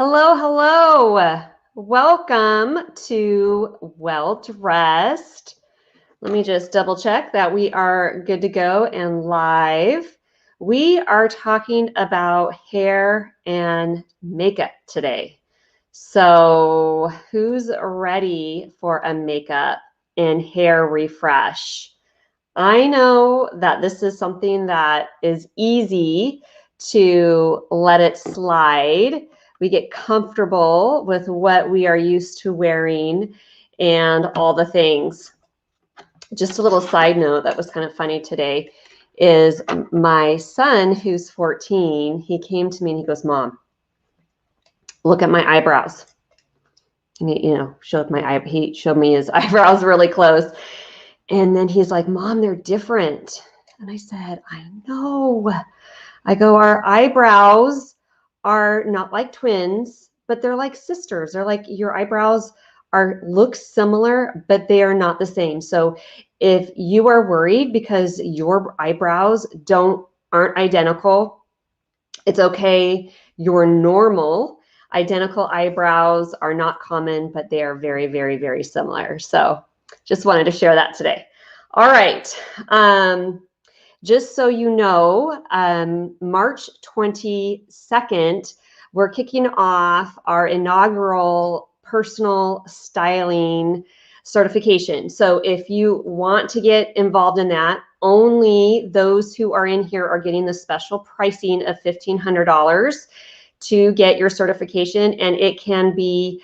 Hello, hello. Welcome to Well Dressed. Let me just double check that we are good to go and live. We are talking about hair and makeup today. So, who's ready for a makeup and hair refresh? I know that this is something that is easy to let it slide. We get comfortable with what we are used to wearing and all the things. Just a little side note that was kind of funny today is my son, who's 14, he came to me and he goes, "Mom, look at my eyebrows." And he showed me his eyebrows really close. And then he's like, "Mom, they're different." And I said, "I know." I go, "Our eyebrows are not like twins, but they're like sisters. They're like your eyebrows look similar, but they are not the same. So if you are worried because your eyebrows aren't identical, it's okay. Your normal identical eyebrows are not common, but they are very, very, very similar." So just wanted to share that today. All right. Just so you know, March 22nd, we're kicking off our inaugural personal styling certification. So if you want to get involved in that, only those who are in here are getting the special pricing of $1,500 to get your certification, and it can be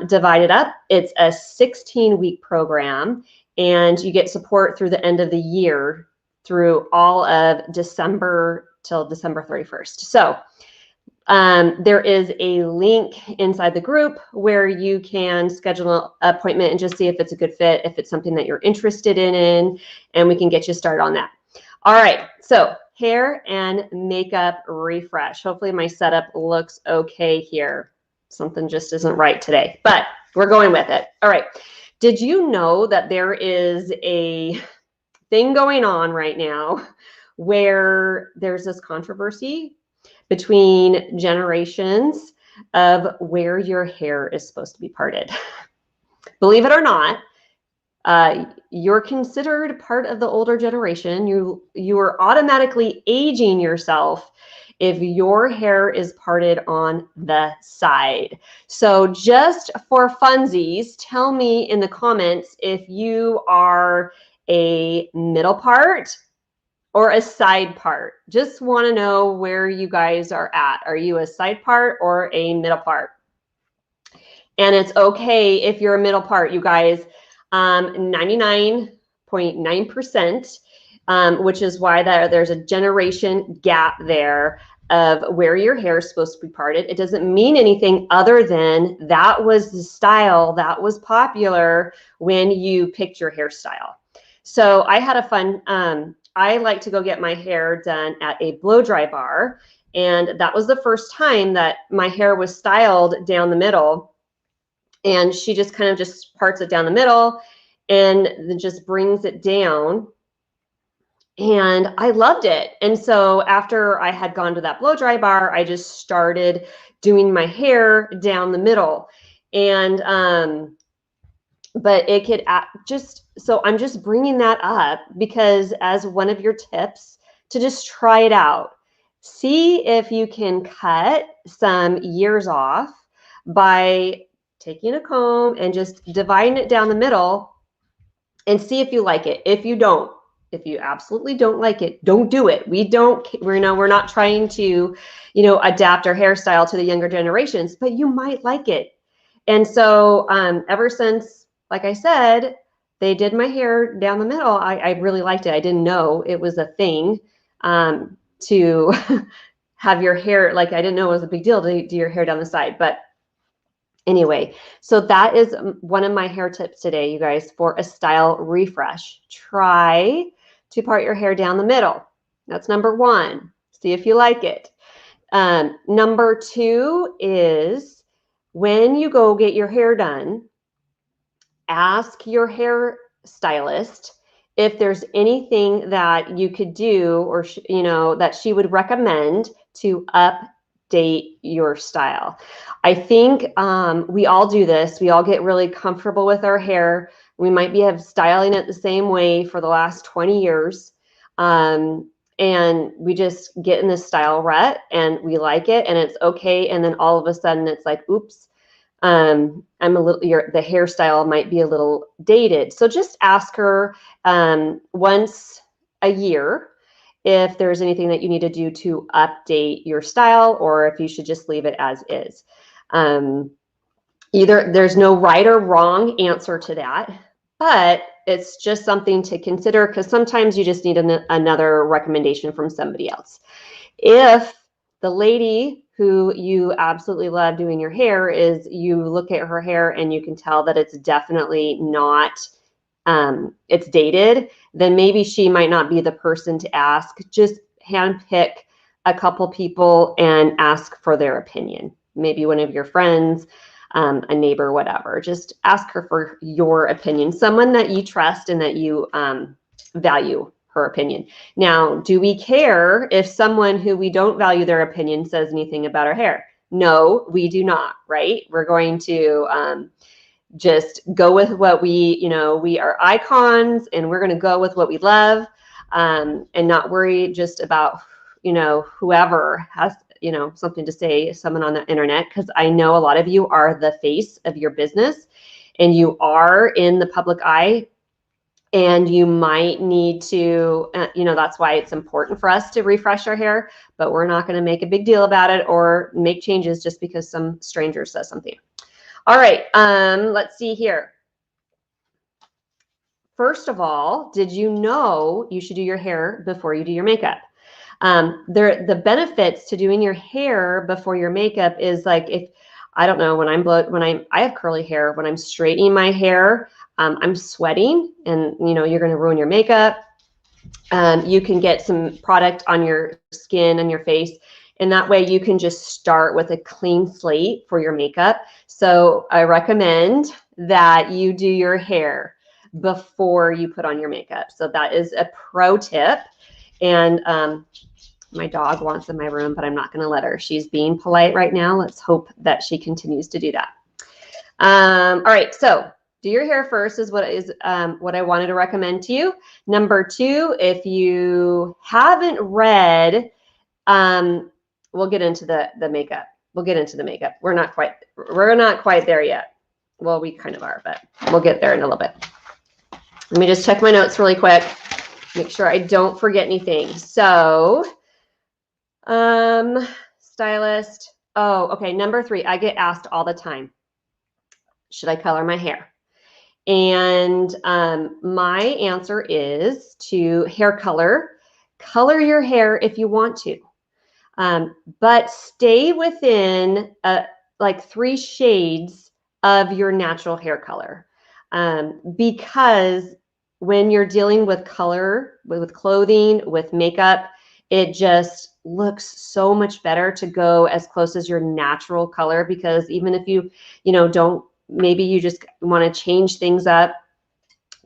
divided up. It's a 16-week program, and you get support through the end of the year through all of December till December 31st. So there is a link inside the group where you can schedule an appointment and just see if it's a good fit, if it's something that you're interested in, and we can get you started on that. All right, so hair and makeup refresh. Hopefully my setup looks okay here. Something just isn't right today, but we're going with it. All right, did you know that there is a thing going on right now where there's this controversy between generations of where your hair is supposed to be parted? Believe it or not, you're considered part of the older generation. You are automatically aging yourself if your hair is parted on the side. So just for funsies, tell me in the comments if you are a middle part or a side part. Just want to know where you guys are at. Are you a side part or a middle part? And it's okay if you're a middle part, you guys. 99.9%, which is why there's a generation gap there of where your hair is supposed to be parted. It doesn't mean anything other than that was the style that was popular when you picked your hairstyle. So I had a fun, I like to go get my hair done at a blow dry bar. And that was the first time that my hair was styled down the middle. And she just kind of just parts it down the middle and then just brings it down. And I loved it. And so after I had gone to that blow dry bar, I just started doing my hair down the middle. And but it could so I'm just bringing that up because as one of your tips to just try it out. See if you can cut some years off by taking a comb and just dividing it down the middle and see if you like it. If you absolutely don't like it, don't do it. We're not trying to, adapt our hairstyle to the younger generations, but you might like it. And so ever since, like I said, they did my hair down the middle, I really liked it. I didn't know it was a thing to have your hair, like I didn't know it was a big deal to do your hair down the side. But anyway, so that is one of my hair tips today, you guys, for a style refresh. Try to part your hair down the middle. That's number one. See if you like it. Number two is when you go get your hair done, ask your hair stylist if there's anything that you could do or, that she would recommend to update your style. I think we all do this. We all get really comfortable with our hair. We might have styling it the same way for the last 20 years. And we just get in this style rut and we like it and it's okay. And then all of a sudden it's like, oops, I'm a little, the hairstyle might be a little dated. So just ask her once a year if there's anything that you need to do to update your style or if you should just leave it as is. Either there's no right or wrong answer to that, but it's just something to consider because sometimes you just need another recommendation from somebody else. If the lady who you absolutely love doing your hair is, you look at her hair and you can tell that it's definitely not, it's dated, then maybe she might not be the person to ask. Just handpick a couple people and ask for their opinion. Maybe one of your friends, a neighbor, whatever. Just ask her for your opinion, someone that you trust and that you value her opinion. Now, do we care if someone who we don't value their opinion says anything about our hair? No, we do not, right? We're going to just go with what we are icons and we're going to go with what we love and not worry just about, whoever has something to say, someone on the internet, because I know a lot of you are the face of your business and you are in the public eye and you might need to, that's why it's important for us to refresh our hair, but we're not going to make a big deal about it or make changes just because some stranger says something. All right, let's see here. First of all, did you know you should do your hair before you do your makeup? The benefits to doing your hair before your makeup is like, if I don't know, I have curly hair, when I'm straightening my hair, I'm sweating and you're going to ruin your makeup. You can get some product on your skin and your face, and that way you can just start with a clean slate for your makeup. So I recommend that you do your hair before you put on your makeup. So that is a pro tip. And my dog wants in my room, but I'm not going to let her. She's being polite right now. Let's hope that she continues to do that. All right, so do your hair first is what I wanted to recommend to you. Number two, if you haven't read, we'll get into the makeup. We'll get into the makeup. We're not quite there yet. Well, we kind of are, but we'll get there in a little bit. Let me just check my notes really quick. Make sure I don't forget anything. So, stylist. Oh, okay. Number three, I get asked all the time, should I color my hair? And my answer is to hair color. Color your hair if you want to, but stay within like 3 shades of your natural hair color, because when you're dealing with color, with clothing, with makeup, it just looks so much better to go as close as your natural color, because even if you don't, maybe you just want to change things up,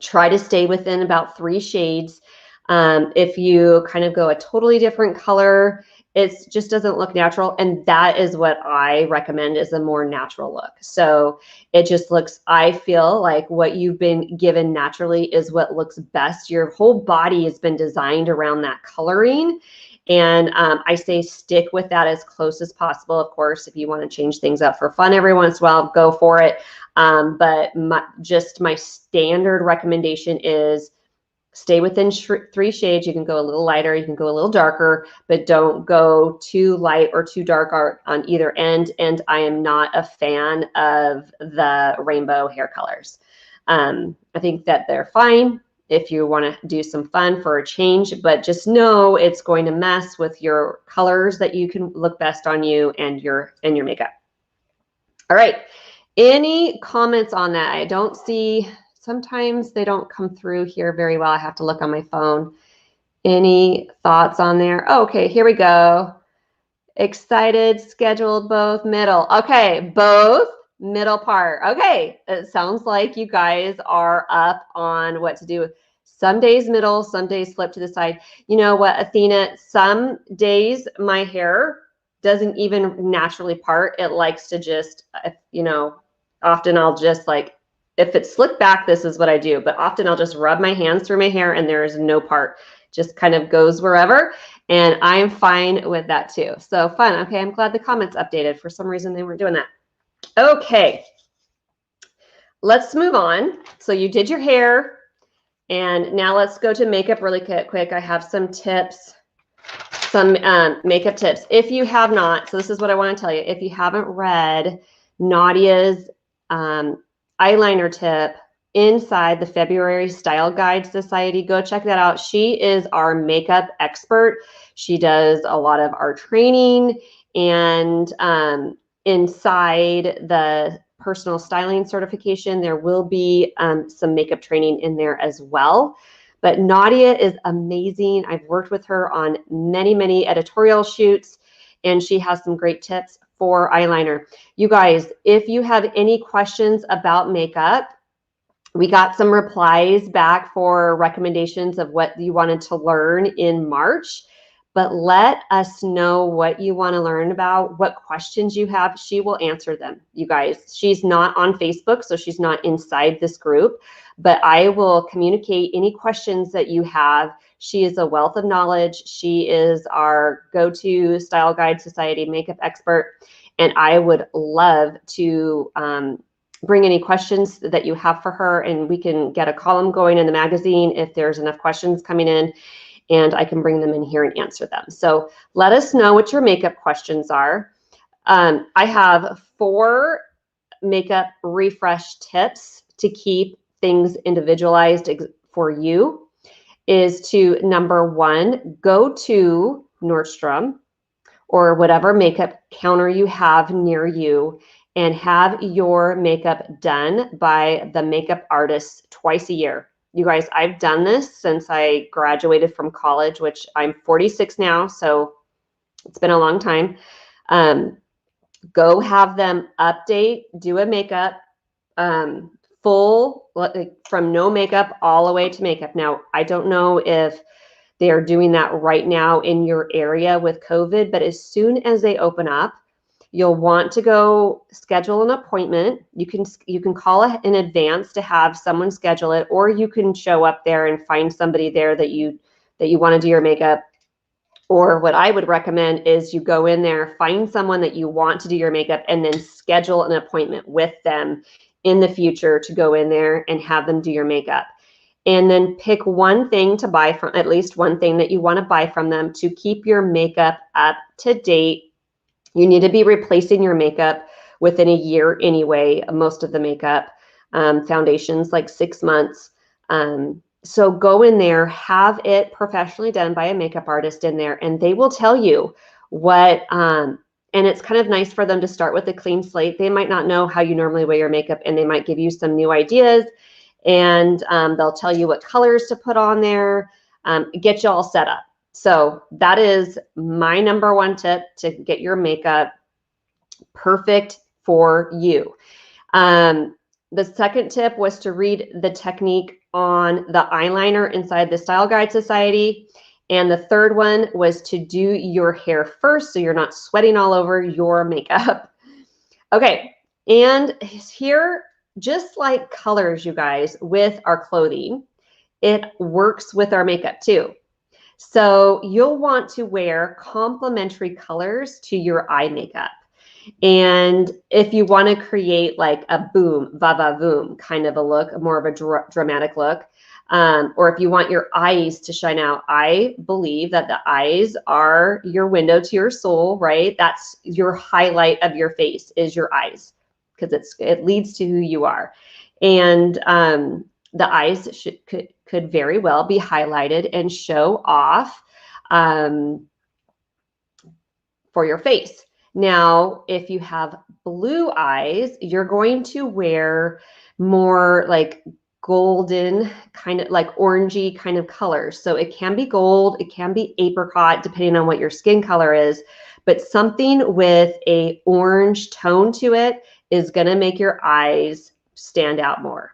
try to stay within about 3 shades. If you kind of go a totally different color, it just doesn't look natural. And that is what I recommend, is a more natural look. So it just looks, I feel like what you've been given naturally is what looks best. Your whole body has been designed around that coloring. And I say stick with that as close as possible. Of course, if you want to change things up for fun every once in a while, go for it. But my standard recommendation is stay within 3 shades. You can go a little lighter, you can go a little darker, but don't go too light or too dark on either end. And I am not a fan of the rainbow hair colors. I think that they're fine if you want to do some fun for a change, but just know it's going to mess with your colors that you can look best on you and your makeup. All right. Any comments on that? I don't see, sometimes they don't come through here very well. I have to look on my phone. Any thoughts on there? Oh, okay, here we go. Excited, scheduled, both, middle. Okay, both, middle part. Okay, it sounds like you guys are up on what to do. Some days middle, some days flip to the side. You know what, Athena, some days my hair doesn't even naturally part. It likes to just, you know, often I'll just like, if it's slicked back, this is what I do. But often I'll just rub my hands through my hair and there is no part. Just kind of goes wherever. And I'm fine with that too. So fun. Okay, I'm glad the comments updated. For some reason, they weren't doing that. Okay, let's move on. So you did your hair. And now let's go to makeup really quick. I have some tips, some makeup tips. If you have not, so this is what I want to tell you. If you haven't read Nadia's eyeliner tip inside the February Style Guide Society, go check that out. She is our makeup expert. She does a lot of our training, and inside the personal styling certification, there will be some makeup training in there as well. But Nadia is amazing. I've worked with her on many, many editorial shoots, and she has some great tips for eyeliner. You guys, if you have any questions about makeup, we got some replies back for recommendations of what you wanted to learn in March. But let us know what you want to learn about, what questions you have. She will answer them, you guys. She's not on Facebook, so she's not inside this group, but I will communicate any questions that you have. She is a wealth of knowledge. She is our go-to Style Guide Society makeup expert, and I would love to bring any questions that you have for her, and we can get a column going in the magazine if there's enough questions coming in, and I can bring them in here and answer them. So let us know what your makeup questions are. I have 4 makeup refresh tips to keep things individualized for you. Is to, number 1, go to Nordstrom or whatever makeup counter you have near you and have your makeup done by the makeup artist twice a year. You guys, I've done this since I graduated from college, which I'm 46 now, so it's been a long time. Go have them update, do a makeup, full, from no makeup all the way to makeup. Now, I don't know if they are doing that right now in your area with COVID, but as soon as they open up, you'll want to go schedule an appointment. You can call in advance to have someone schedule it, or you can show up there and find somebody there that you want to do your makeup. Or what I would recommend is you go in there, find someone that you want to do your makeup, and then schedule an appointment with them in the future to go in there and have them do your makeup. And then pick one thing to buy from, at least one thing that you want to buy from them to keep your makeup up to date. You need to be replacing your makeup within a year anyway, most of the makeup, foundations like 6 months. So go in there, have it professionally done by a makeup artist in there, and they will tell you what, and it's kind of nice for them to start with a clean slate. They might not know how you normally wear your makeup, and they might give you some new ideas, and they'll tell you what colors to put on there, get you all set up. So that is my number 1 tip to get your makeup perfect for you. The second tip was to read the technique on the eyeliner inside the Style Guide Society. And the third one was to do your hair first so you're not sweating all over your makeup. Okay, and here, just like colors, you guys, with our clothing, it works with our makeup too. So you'll want to wear complementary colors to your eye makeup. And if you want to create like a boom, va-va-voom kind of a look, more of a dramatic look, or if you want your eyes to shine out, I believe that the eyes are your window to your soul, right? That's your highlight of your face is your eyes, because it leads to who you are. And the eyes could very well be highlighted and show off for your face. Now, if you have blue eyes, you're going to wear more like golden, kind of like orangey kind of colors. So it can be gold, it can be apricot, depending on what your skin color is, but something with a orange tone to it is going to make your eyes stand out more.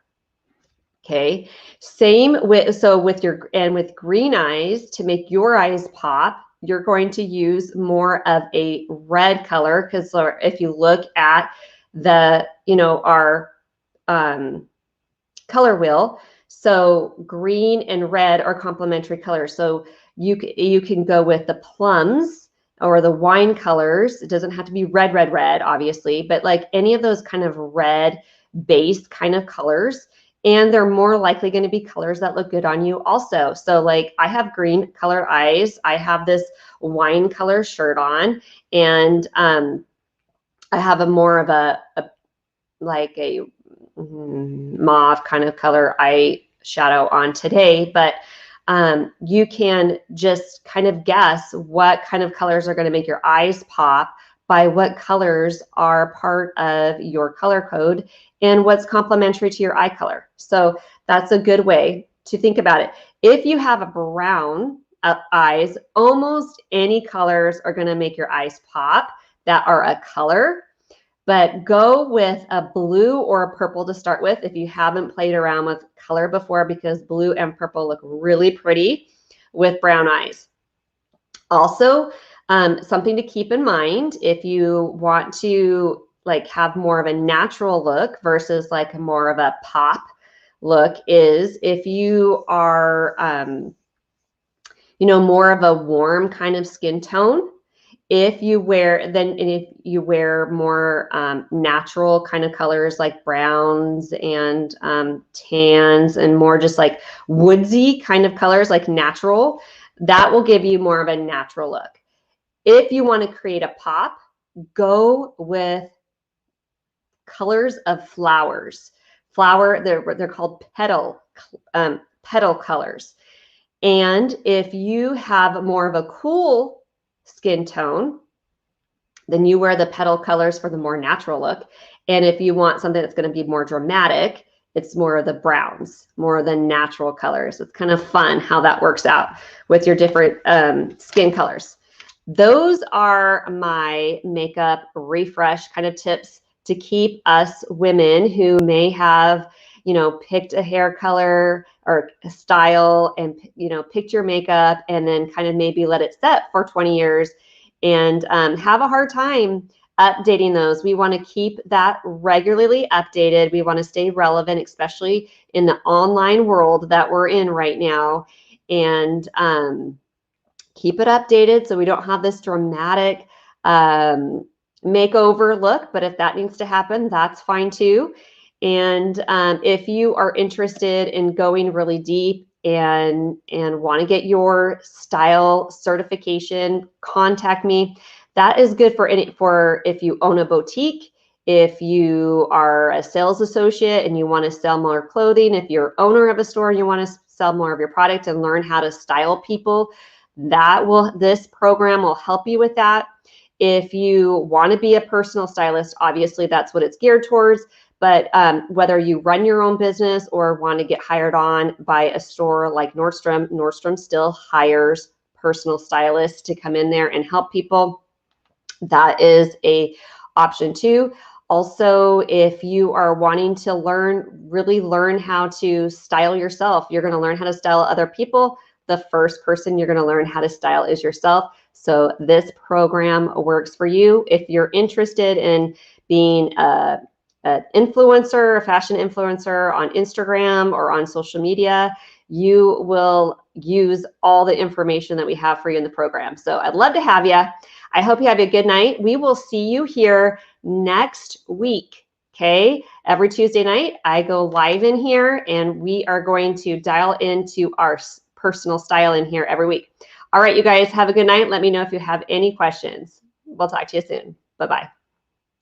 Okay, same with, so with with green eyes, to make your eyes pop, you're going to use more of a red color, because if you look at the, our color wheel, so green and red are complementary colors. So you can go with the plums or the wine colors. It doesn't have to be red, red, red, obviously, but like any of those kind of red base kind of colors. And they're more likely going to be colors that look good on you also. So like I have green color eyes. I have this wine color shirt on, and I have a more of a mauve kind of color eyeshadow on today, but you can just kind of guess what kind of colors are going to make your eyes pop by what colors are part of your color code and what's complementary to your eye color. So that's a good way to think about it. If you have a brown eyes, almost any colors are going to make your eyes pop that are a color. But go with a blue or a purple to start with if you haven't played around with color before, because blue and purple look really pretty with brown eyes. Also, something to keep in mind if you want to like have more of a natural look versus like more of a pop look is if you are, more of a warm kind of skin tone. If you wear more natural kind of colors like browns and tans and more just like woodsy kind of colors like natural, that will give you more of a natural look. If you want to create a pop, go with colors of flowers. They're called petal colors. And if you have more of a cool skin tone, then you wear the petal colors for the more natural look. And if you want something that's going to be more dramatic, it's more of the browns, more of the natural colors. It's kind of fun how that works out with your different skin colors. Those are my makeup refresh kind of tips to keep us women who may have, picked a hair color or a style and, picked your makeup and then kind of maybe let it set for 20 years and have a hard time updating those. We want to keep that regularly updated. We want to stay relevant, especially in the online world that we're in right now, and keep it updated so we don't have this dramatic makeover look. But if that needs to happen, that's fine too. And if you are interested in going really deep and want to get your style certification, contact me. That is good for if you own a boutique, if you are a sales associate and you want to sell more clothing, if you're owner of a store and you want to sell more of your product and learn how to style people, this program will help you with that. If you want to be a personal stylist, obviously that's what it's geared towards. But whether you run your own business or want to get hired on by a store like Nordstrom, Nordstrom still hires personal stylists to come in there and help people. That is a option too. Also, if you are wanting to really learn how to style yourself, you're going to learn how to style other people. The first person you're going to learn how to style is yourself. So this program works for you. If you're interested in being an influencer, a fashion influencer on Instagram or on social media, you will use all the information that we have for you in the program. So I'd love to have you. I hope you have a good night. We will see you here next week. Okay, every Tuesday night I go live in here and we are going to dial into our personal style in here every week. All right, you guys have a good night. Let me know if you have any questions. We'll talk to you soon. Bye-bye.